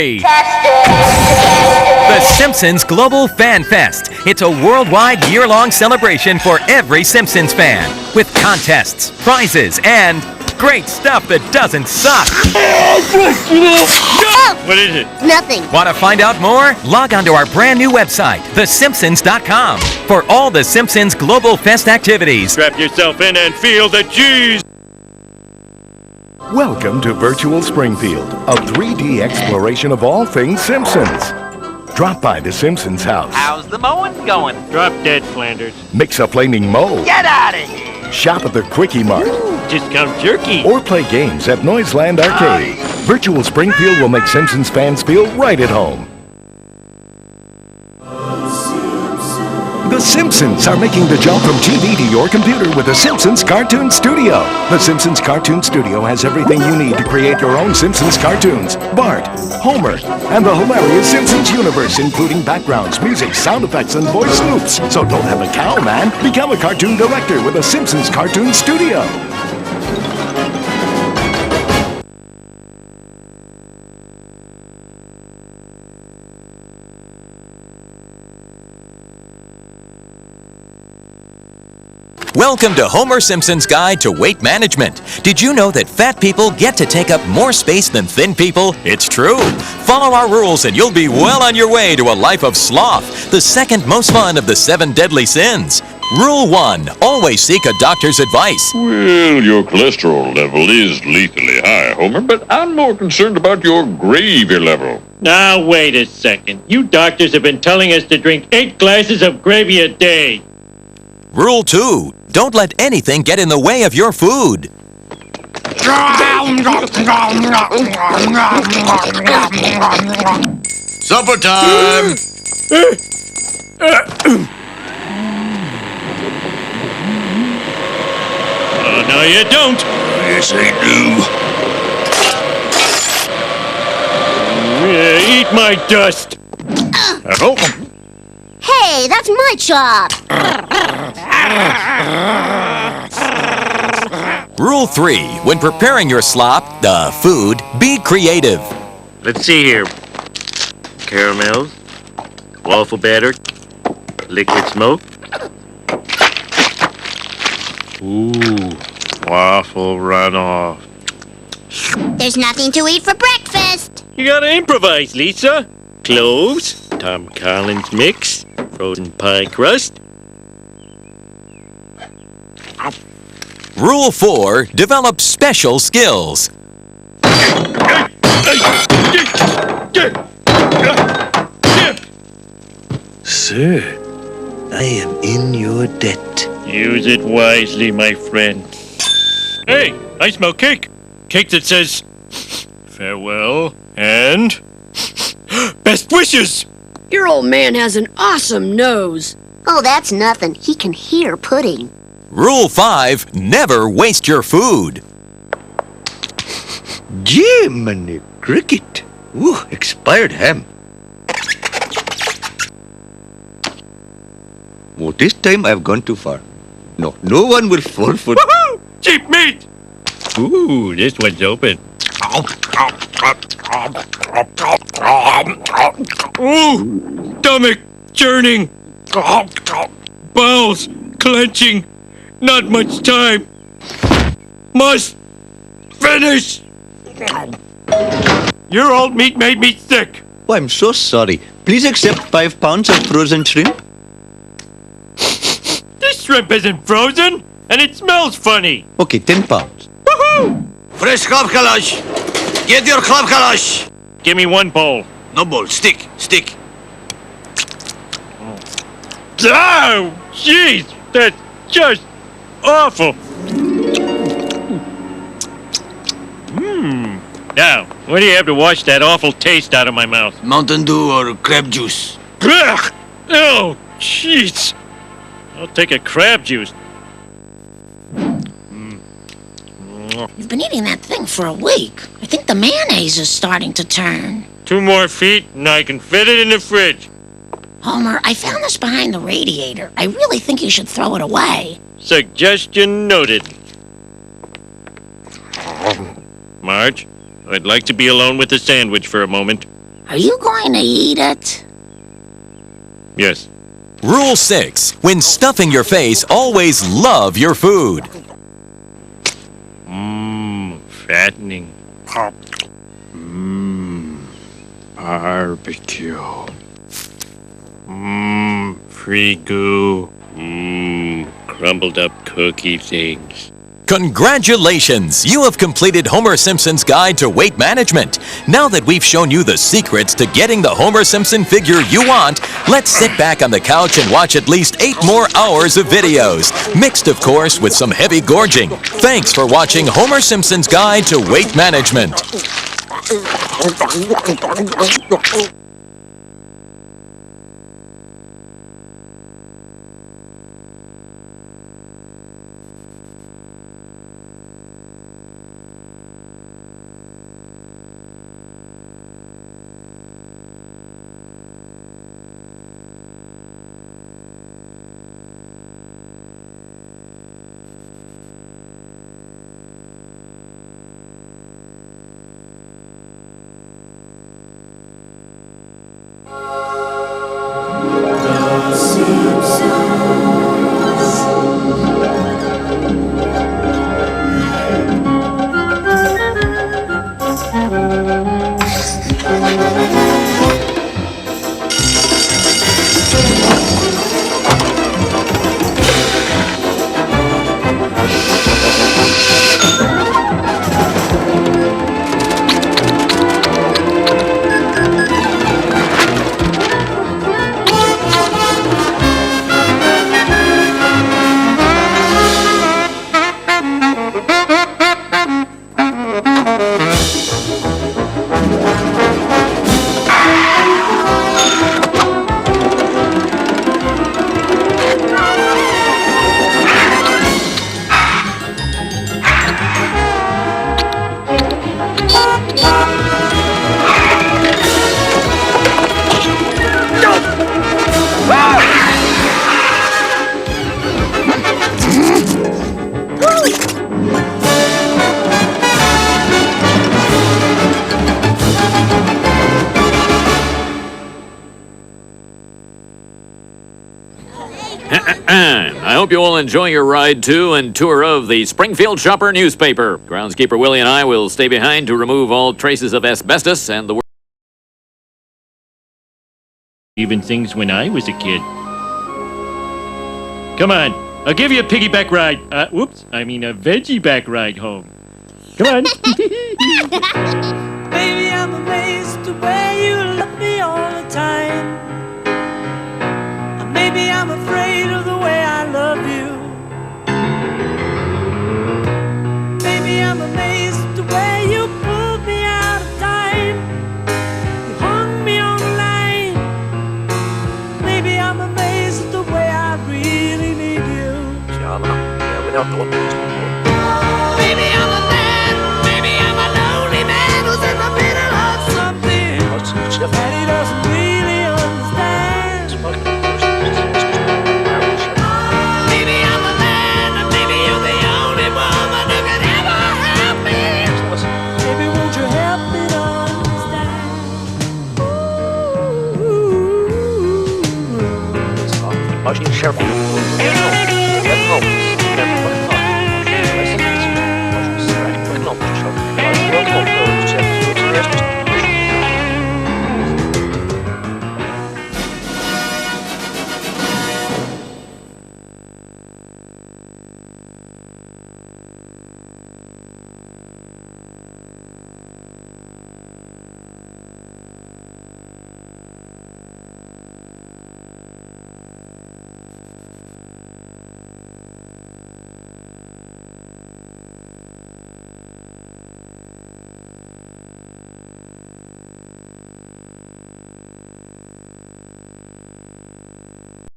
The Simpsons Global Fan Fest. It's a worldwide year-long celebration for every Simpsons fan, with contests, prizes, and great stuff that doesn't suck. What is it? Nothing. Want to find out more? Log on to our brand new website, thesimpsons.com, for all the Simpsons Global Fest activities. Strap yourself in and feel the cheese. Welcome to Virtual Springfield, a 3D exploration of all things Simpsons. Drop by the Simpsons house. How's the mowing going? Drop dead, Flanders. Mix a flaming mow. Get out of here! Shop at the Quickie Mart. Discount jerky. Or play games at Noiseland Arcade. Virtual Springfield will make Simpsons fans feel right at home. The Simpsons are making the jump from TV to your computer with the Simpsons Cartoon Studio. The Simpsons Cartoon Studio has everything you need to create your own Simpsons cartoons. Bart, Homer, and the hilarious Simpsons universe, including backgrounds, music, sound effects, and voice loops. So don't have a cow, man. Become a cartoon director with the Simpsons Cartoon Studio. Welcome to Homer Simpson's Guide to Weight Management. Did you know that fat people get to take up more space than thin people? It's true. Follow our rules and you'll be well on your way to a life of sloth, the second most fun of the 7 deadly sins. Rule 1. Always seek a doctor's advice. Well, your cholesterol level is lethally high, Homer, but I'm more concerned about your gravy level. Now, wait a second. You doctors have been telling us to drink 8 glasses of gravy a day. Rule 2. Don't let anything get in the way of your food. Supper time! Oh, no, you don't. Yes, I do. Eat my dust. Hey, that's my chop. Rule 3. When preparing your slop, the food, be creative. Let's see here. Caramels, waffle batter, liquid smoke. Ooh, waffle runoff. There's nothing to eat for breakfast. You gotta improvise, Lisa. Cloves, Tom Collins mix, frozen pie crust. Rule 4. Develop special skills. Sir, I am in your debt. Use it wisely, my friend. Hey, I smell cake. Cake that says farewell and best wishes. Your old man has an awesome nose. Oh, that's nothing. He can hear pudding. Rule 5. Never waste your food. Jiminy cricket. Ooh, expired ham. Oh, this time I've gone too far. No one will fall for... Woohoo! Cheap meat! Ooh, this one's open. Ooh, stomach churning. Bowels clenching. Not much time. Must finish. Your old meat made me sick. Oh, I'm so sorry. Please accept 5 pounds of frozen shrimp. This shrimp isn't frozen, and it smells funny. Okay, 10 pounds. Woohoo! Fresh club kalash. Get your club kalash. Give me 1 bowl. No bowl. Stick. Oh, jeez, that's just awful. Now, what do you have to wash that awful taste out of my mouth? Mountain Dew or crab juice. Ugh! Oh, jeez. I'll take a crab juice. You've been eating that thing for a week. I think the mayonnaise is starting to turn. 2 more feet, and I can fit it in the fridge. Homer, I found this behind the radiator. I really think you should throw it away. Suggestion noted. Marge, I'd like to be alone with the sandwich for a moment. Are you going to eat it? Yes. Rule 6. When stuffing your face, always love your food. Fattening. Barbecue. Free goo. Crumbled up cookie things. Congratulations! You have completed Homer Simpson's Guide to Weight Management. Now that we've shown you the secrets to getting the Homer Simpson figure you want, let's sit back on the couch and watch at least 8 more hours of videos, mixed of course with some heavy gorging. Thanks for watching Homer Simpson's Guide to Weight Management. I hope you all enjoy your ride to and tour of the Springfield Shopper newspaper. Groundskeeper Willie and I will stay behind to remove all traces of asbestos and the Even things when I was a kid. Come on, I'll give you a piggyback ride. A veggie back ride home. Come on. Baby, I'm amazed the way you love me all the time. Maybe I'm afraid of the way